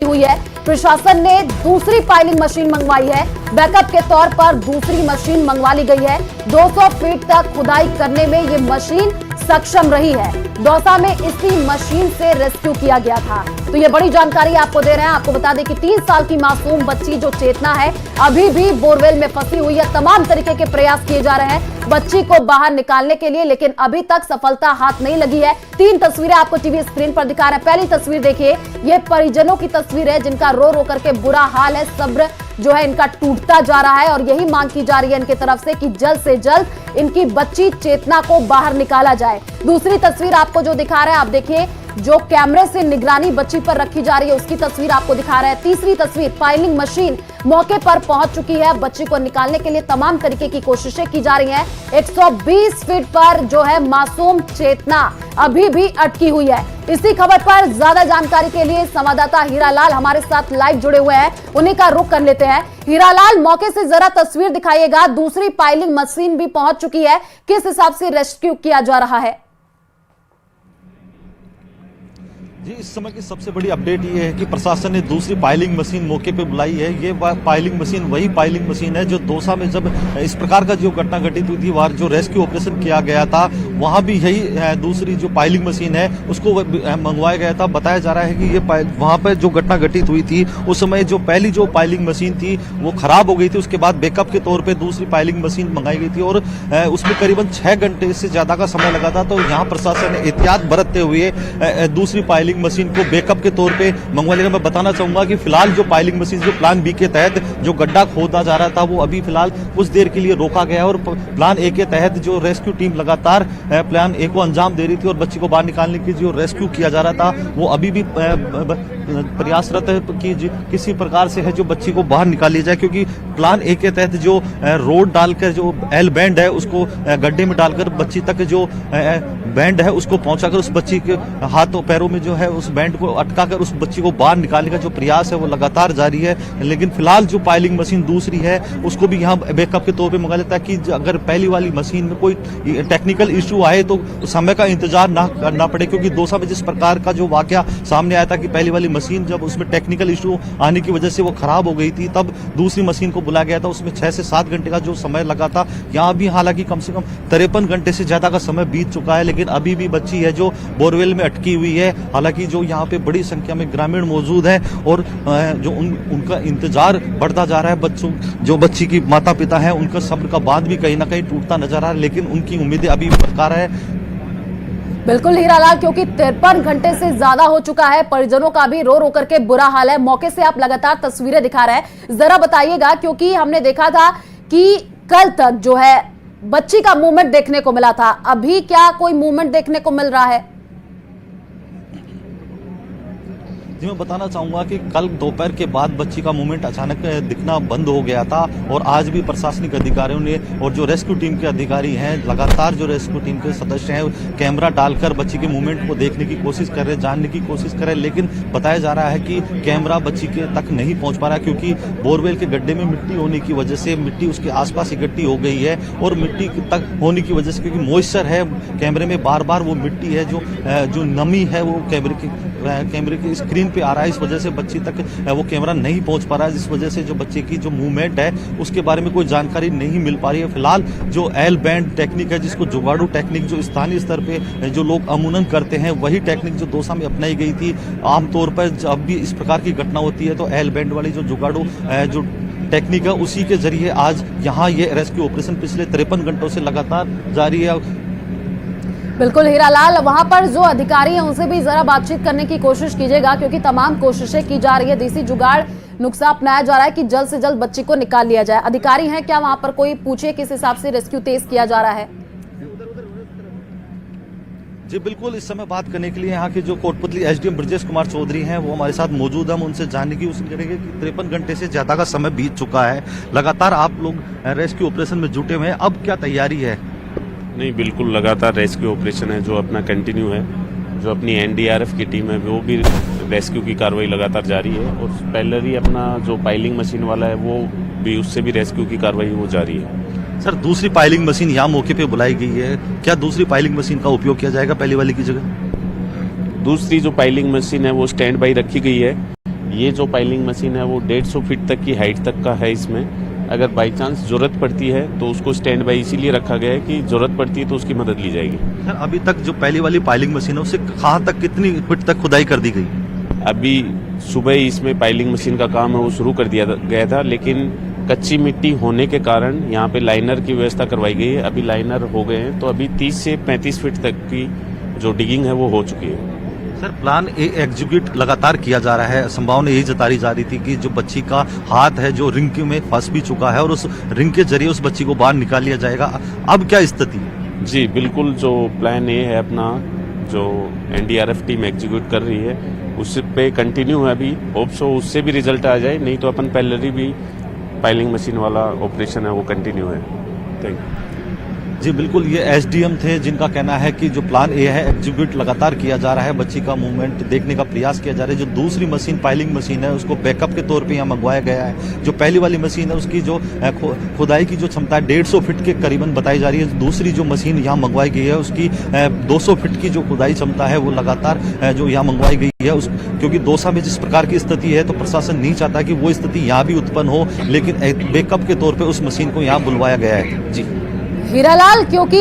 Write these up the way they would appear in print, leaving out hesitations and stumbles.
हुई है। प्रशासन ने दूसरी पाइलिंग मशीन मंगवाई है। बैकअप के तौर पर दूसरी मशीन मंगवा ली गई है। 200 फीट तक खुदाई करने में ये मशीन सक्षम रही है। दौसा में इसी मशीन से रेस्क्यू किया गया था। तो ये बड़ी जानकारी आपको दे रहे हैं। आपको बता दें कि 3 साल की मासूम बच्ची जो चेतना है अभी भी बोरवेल में फंसी हुई है। तमाम तरीके के प्रयास किए जा रहे हैं बच्ची को बाहर निकालने के लिए, लेकिन अभी तक सफलता हाथ नहीं लगी है। 3 तस्वीरें आपको टीवी स्क्रीन पर दिखा रहे हैं। पहली तस्वीर देखिए, ये परिजनों की तस्वीर है जिनका रो रो करके बुरा हाल है। सब्र जो है इनका टूटता जा रहा है और यही मांग की जा रही है इनके तरफ से कि जल्द से जल्द इनकी बच्ची चेतना को बाहर निकाला जाए। दूसरी तस्वीर आपको जो दिखा रहा है, आप देखिए, जो कैमरे से निगरानी बच्ची पर रखी जा रही है उसकी तस्वीर आपको दिखा रहा है। तीसरी तस्वीर, पाइलिंग मशीन मौके पर पहुंच चुकी है। बच्ची को निकालने के लिए तमाम तरीके की कोशिशें की जा रही हैं। 120 फीट पर जो है मासूम चेतना अभी भी अटकी हुई है। इसी खबर पर ज्यादा जानकारी के लिए संवाददाता हीरालाल हमारे साथ लाइव जुड़े हुए हैं, उन्हीं का रुख कर लेते हैं। हीरालाल, मौके से जरा तस्वीर दिखाइएगा। दूसरी पाइलिंग मशीन भी पहुंच चुकी है, किस हिसाब से रेस्क्यू किया जा रहा है? जी, इस समय की सबसे बड़ी अपडेट ये है कि प्रशासन ने दूसरी पाइलिंग मशीन मौके पे बुलाई है। ये पाइलिंग मशीन वही पाइलिंग मशीन है जो दौसा में जब इस प्रकार का जो घटना घटित हुई थी, वहां जो रेस्क्यू ऑपरेशन किया गया था, वहां भी यही दूसरी जो पाइलिंग मशीन है उसको मंगवाया गया था। बताया जा रहा है कि ये वहां पर जो घटना घटित हुई थी उस समय जो पहली जो पाइलिंग मशीन थी वो खराब हो गई थी। उसके बाद बैकअप के तौर पर दूसरी पाइलिंग मशीन मंगाई गई थी और उसमें करीबन 6 घंटे से ज्यादा का समय लगा था। तो यहाँ प्रशासन ने एहतियात बरतते हुए दूसरी पाइलिंग मशीन को बैकअप के तौर पे मंगवा लेगा। मैं बताना चाहूंगा कि फिलहाल जो पाइलिंग मशीन जो प्लान बी के तहत जो गड्ढा खोदा जा रहा था वो अभी फिलहाल कुछ देर के लिए रोका गया है और प्लान ए के तहत जो रेस्क्यू टीम लगातार प्लान ए को अंजाम दे रही थी और बच्ची को बाहर निकालने की जो रेस्क्यू किया जा रहा था वो अभी भी प्रयासरत है कि किसी प्रकार से है जो बच्ची को बाहर निकाल लिया जाए, क्योंकि प्लान ए के तहत जो रोड डालकर जो एल बैंड है उसको गड्ढे में डालकर बच्ची तक जो बैंड है उसको पहुंचाकर उस बच्ची के हाथों पैरों में जो है उस बैंड को अटकाकर उस बच्ची को बाहर निकालने का जो प्रयास है वो लगातार जारी है। लेकिन फिलहाल जो पाइलिंग मशीन दूसरी है उसको भी यहाँ बैकअप के तौर पे मंगा लेता है कि अगर पहली वाली मशीन में कोई टेक्निकल इशू आए तो समय का इंतजार ना करना पड़े, क्योंकि दौसा में जिस प्रकार का जो वाकया सामने आया था कि पहली वाली मशीन जब उसमें टेक्निकल इशू आने की वजह से वो खराब हो गई थी, तब दूसरी मशीन को बुलाया गया था। उसमें 6 से 7 घंटे का जो समय लगा था। यहाँ भी हालांकि कम से कम 53 घंटे से ज्यादा का समय बीत चुका है, लेकिन अभी भी बच्ची है जो बोरवेल में अटकी हुई है। हालांकि जो यहाँ पे बड़ी संख्या में ग्रामीण मौजूद हैं और जो उनका इंतजार बढ़ता जा रहा है। बच्चों जो बच्ची की माता पिता हैं उनका सब्र का बांध भी कहीं ना कहीं टूटता नजर आ रहा है, लेकिन उनकी उम्मीदें अभी बरकरार है। बिल्कुल हीरालाल, क्योंकि 53 घंटे से ज्यादा हो चुका है। परिजनों का भी रो रो करके बुरा हाल है। मौके से आप लगातार तस्वीरें दिखा रहे हैं, जरा बताइएगा, क्योंकि हमने देखा था कि कल तक जो है बच्ची का मूवमेंट देखने को मिला था, अभी क्या कोई मूवमेंट देखने को मिल रहा है? जी, मैं बताना चाहूंगा कि कल दोपहर के बाद बच्ची का मूवमेंट अचानक दिखना बंद हो गया था और आज भी प्रशासनिक अधिकारियों ने और जो रेस्क्यू टीम के अधिकारी हैं लगातार जो रेस्क्यू टीम के सदस्य हैं कैमरा डालकर बच्ची के मूवमेंट को देखने की कोशिश कर रहे हैं, जानने की कोशिश कर रहे हैं। लेकिन बताया जा रहा है कि कैमरा बच्ची के तक नहीं पहुंच पा रहा, क्योंकि बोरवेल के गड्ढे में मिट्टी होने की वजह से मिट्टी उसके आसपास इकट्ठी हो गई है और मिट्टी तक होने की वजह से, क्योंकि मॉइस्चर है कैमरे में, बार बार वो मिट्टी है जो नमी है वो कैमरे की स्क्रीन पे आ रहा है। इस वजह से बच्ची तक वो कैमरा नहीं पहुंच पा रहा है, जिस वजह से जो बच्चे की जो मूवमेंट है उसके बारे में कोई जानकारी नहीं मिल पा रही है। फिलहाल जो एल बैंड टेक्निक है, जिसको जुगाड़ू टेक्निक जो स्थानीय स्तर पे जो लोग अमूनन करते हैं, वही टेक्निक जो दौसा में अपनाई गई थी। आमतौर पर जब भी इस प्रकार की घटना होती है तो एल बैंड वाली जो जुगाड़ू जो टेक्निक है उसी के जरिए आज यहाँ ये रेस्क्यू ऑपरेशन पिछले 53 घंटों से लगातार जारी है। बिल्कुल हीरालाल, वहां पर जो अधिकारी हैं उनसे भी जरा बातचीत करने की कोशिश कीजिएगा, क्योंकि तमाम कोशिशें की जा रही है, देसी जुगाड़ नुस्खा अपनाया जा रहा है कि जल्द से जल्द बच्ची को निकाल लिया जाए। अधिकारी हैं क्या वहां पर, कोई पूछे किस हिसाब से रेस्क्यू तेज किया जा रहा है? जी बिल्कुल, इस समय बात करने के लिए यहाँ के जो कोटपुतली एसडीएम ब्रजेश कुमार चौधरी हैं वो हमारे साथ मौजूद हैं। हम उनसे जानने की कोशिश करेंगे कि 53 घंटे से ज्यादा का समय बीत चुका है, लगातार आप लोग रेस्क्यू ऑपरेशन में जुटे हुए हैं, अब क्या तैयारी है? नहीं, बिल्कुल लगातार रेस्क्यू ऑपरेशन है जो अपना कंटिन्यू है। जो अपनी एनडीआरएफ की टीम है वो भी रेस्क्यू की कार्रवाई लगातार जारी है और पहले ही अपना जो पाइलिंग मशीन वाला है वो भी, उससे भी रेस्क्यू की कार्रवाई वो जारी है। सर, दूसरी पाइलिंग मशीन यहाँ मौके पे बुलाई गई है, क्या दूसरी पाइलिंग मशीन का उपयोग किया जाएगा पहली वाली की जगह? दूसरी जो पाइलिंग मशीन है वो स्टैंड बाई रखी गई है ये जो पाइलिंग मशीन है वो 150 फीट तक की हाइट तक का है। इसमें अगर बाई चांस ज़रूरत पड़ती है तो उसको स्टैंड बाई इसीलिए रखा गया है कि ज़रूरत पड़ती है तो उसकी मदद ली जाएगी। सर अभी तक जो पहली वाली पाइलिंग मशीन है उससे कहाँ तक कितनी फीट तक खुदाई कर दी गई? अभी सुबह ही इसमें पाइलिंग मशीन का काम है वो शुरू कर दिया गया था, लेकिन कच्ची मिट्टी होने के कारण यहाँ पे लाइनर की व्यवस्था करवाई गई है। अभी लाइनर हो गए हैं तो अभी 30 से 35 फीट तक की जो डिगिंग है वो हो चुकी है। सर प्लान ए एग्जीक्यूट लगातार किया जा रहा है। संभावना यही जताई जा रही थी कि जो बच्ची का हाथ है जो रिंग में फंस भी चुका है और उस रिंग के जरिए उस बच्ची को बाहर निकाल लिया जाएगा। अब क्या स्थिति है? जी बिल्कुल, जो प्लान ए है अपना जो एनडीआरएफ टीम एग्जीक्यूट कर रही है उस पे कंटिन्यू है। अभी होप सो उससे भी रिजल्ट आ जाए, नहीं तो अपन पहले भी पाइलिंग मशीन वाला ऑपरेशन है वो कंटिन्यू है। Thank you. जी बिल्कुल, ये एसडीएम थे जिनका कहना है कि जो प्लान ए है एग्जीक्यूट लगातार किया जा रहा है। बच्ची का मूवमेंट देखने का प्रयास किया जा रहा है। जो दूसरी मशीन पाइलिंग मशीन है उसको बैकअप के तौर पे यहाँ मंगवाया गया है। जो पहली वाली मशीन है उसकी जो खुदाई की जो क्षमता है 150 फीट के करीबन बताई जा रही है। दूसरी जो मशीन यहाँ मंगवाई गई है उसकी 200 फीट की जो खुदाई क्षमता है वो लगातार जो यहाँ मंगवाई गई है। क्योंकि दौसा में जिस प्रकार की स्थिति है तो प्रशासन नहीं चाहता कि वो स्थिति यहाँ भी उत्पन्न हो, लेकिन बैकअप के तौर पर उस मशीन को यहाँ बुलवाया गया है। जी हीरालाल, क्योंकि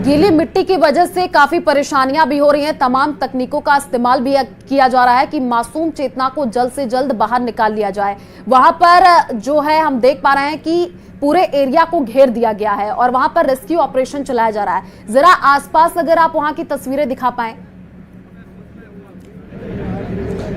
गीली मिट्टी की वजह से काफी परेशानियां भी हो रही हैं, तमाम तकनीकों का इस्तेमाल भी किया जा रहा है कि मासूम चेतना को जल्द से जल्द बाहर निकाल लिया जाए। वहां पर जो है हम देख पा रहे हैं कि पूरे एरिया को घेर दिया गया है और वहां पर रेस्क्यू ऑपरेशन चलाया जा रहा है। जरा आसपास अगर आप वहां की तस्वीरें दिखा पाएं।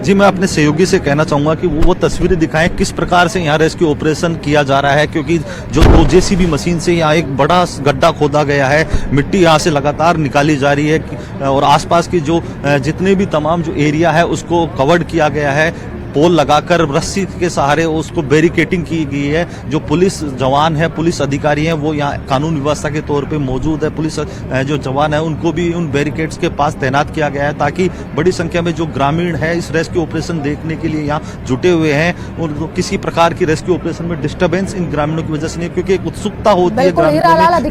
जी मैं अपने सहयोगी से कहना चाहूंगा कि वो तस्वीरें दिखाएं किस प्रकार से यहाँ रेस्क्यू ऑपरेशन किया जा रहा है, क्योंकि जो 2 जेसीबी मशीन से यहाँ एक बड़ा गड्ढा खोदा गया है, मिट्टी यहाँ से लगातार निकाली जा रही है और आसपास की जो जितने भी तमाम जो एरिया है उसको कवर्ड किया गया है। पोल लगाकर रस्सी के सहारे उसको बैरिकेटिंग की गई है। जो पुलिस जवान है, पुलिस अधिकारी हैं, वो यहाँ कानून व्यवस्था के तौर पे मौजूद है। पुलिस जो जवान है उनको भी उन बैरिकेड्स के पास तैनात किया गया है ताकि बड़ी संख्या में जो ग्रामीण है इस रेस्क्यू ऑपरेशन देखने के लिए यहाँ जुटे हुए हैं और किसी प्रकार की रेस्क्यू ऑपरेशन में डिस्टर्बेंस इन ग्रामीणों की वजह से नहीं, क्योंकि एक उत्सुकता होती है ग्रामीणों में।